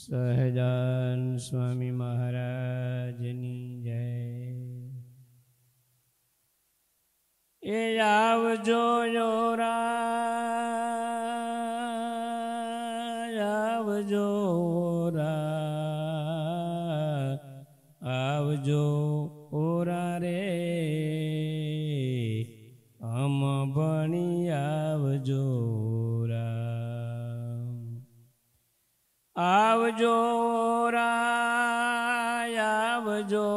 સહજાન સ્વામી મહારાજની જય। એ આવજો આવજો આવજો ઓરા રે અમ ભણી આવજો આવજો આવજો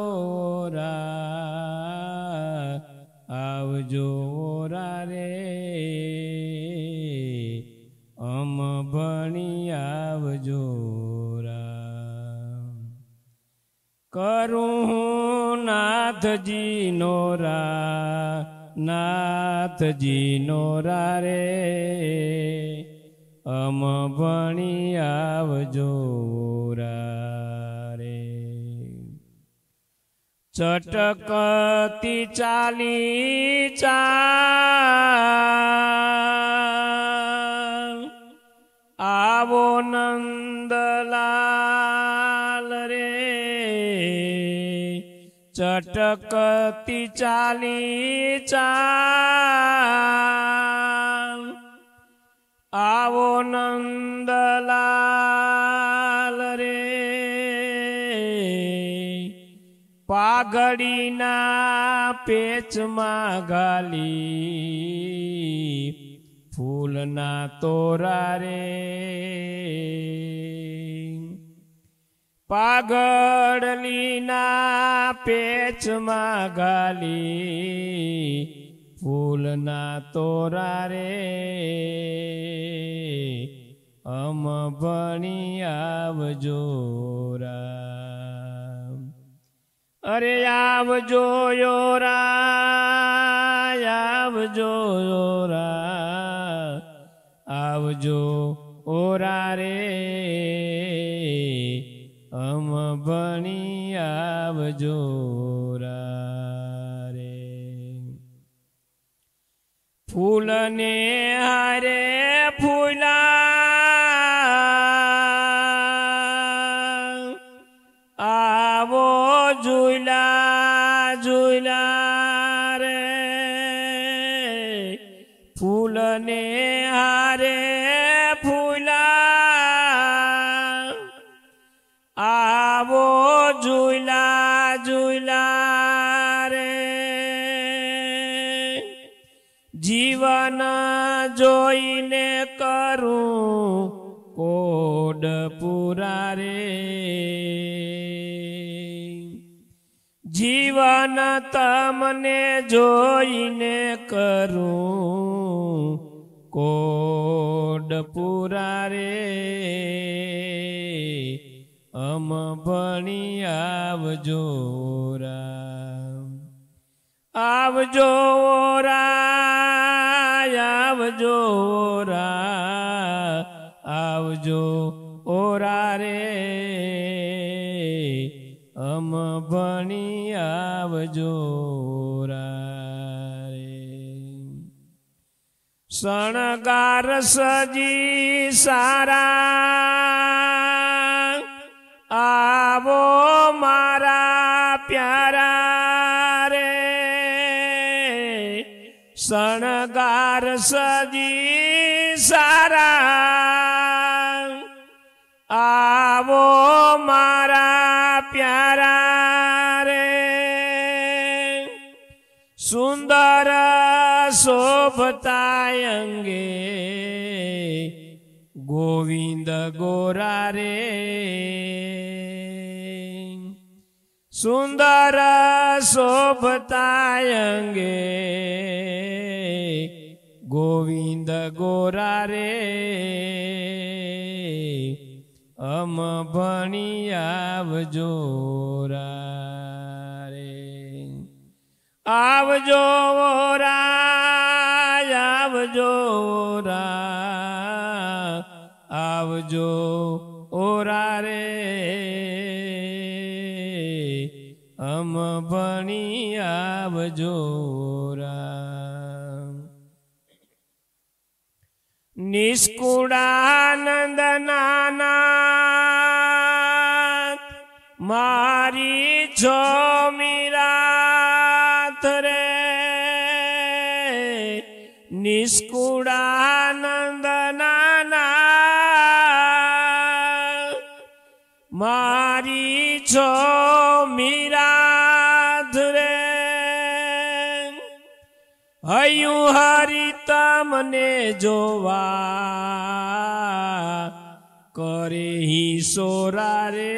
આવજો રે અમ ભણી આવજો કરું હું નાથજી નો રે અમ ભણી આવજો રે ચટકતી ચાલી ચાલ આવો નંદલાલ રે ચટકતી ચાલી ચાલ આવો નંદલાલ રે પાઘડીના પેચમાં ગાલી ફૂલના તોરા રે પાઘડલીના પેચમાં ગાલી ફૂલના તોરા રે અમ ભણી આવજો અરે આવજો આવજો આવજો ઓરા રે અમ ભણી આવજો રે ફૂલને હારે ફૂલા આવો ઝૂલા ઝૂલા રે ફૂલને હારે ફૂલા આવો ઝૂલા ઝૂલા રે જીવન જોઈને કરું કોડ પૂરા રે જીવન તમને જોઈને કરું કોડ પૂરા રે અમ ભણી આવજો આવજો આવજો આવજો ઓરા રે અમ ભણી આવજો રે શણગાર સજી સારા આવો મારા પ્યારા રે શણગાર સજી સારા આવો મારા પ્યારા રે સુંદર શોભતા અંગે ગોવિંદ ગોરા રે સુંદર શોભતા અંગે ગોવિંદ ગોરા રે અમ ભણી આવજો રે આવજો આવજો આવજો ઓરા રે અમ ભણી આવજો નિષ્કુળાનંદ નાના મારી છો મીરાત રે નિષ્કુળાનંદ નાના મારી છો મીરાત રે હૈયું હરી તમને જોવા કરે હી સોરા રે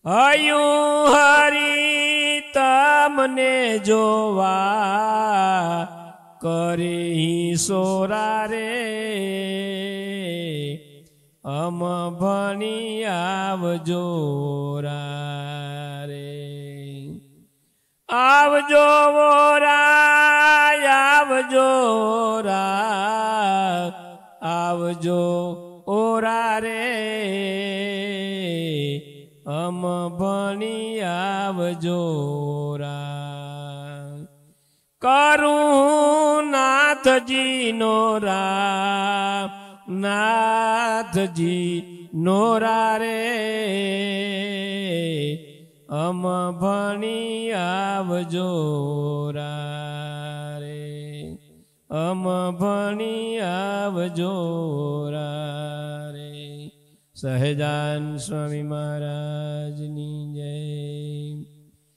હૈયું હરી તમને જોવા કરે હી સોરા રે અમ ભણી આવજો રે આવજો વોરા આવજો રા આવજો ઓરા રે અમ ભણી આવજો રા કરું નાથજી નોરા નાથજી નોરા રે અમ ભણી આવજો રે અમ ભણી આવજો રે સહજાન સ્વામી મહારાજની જય.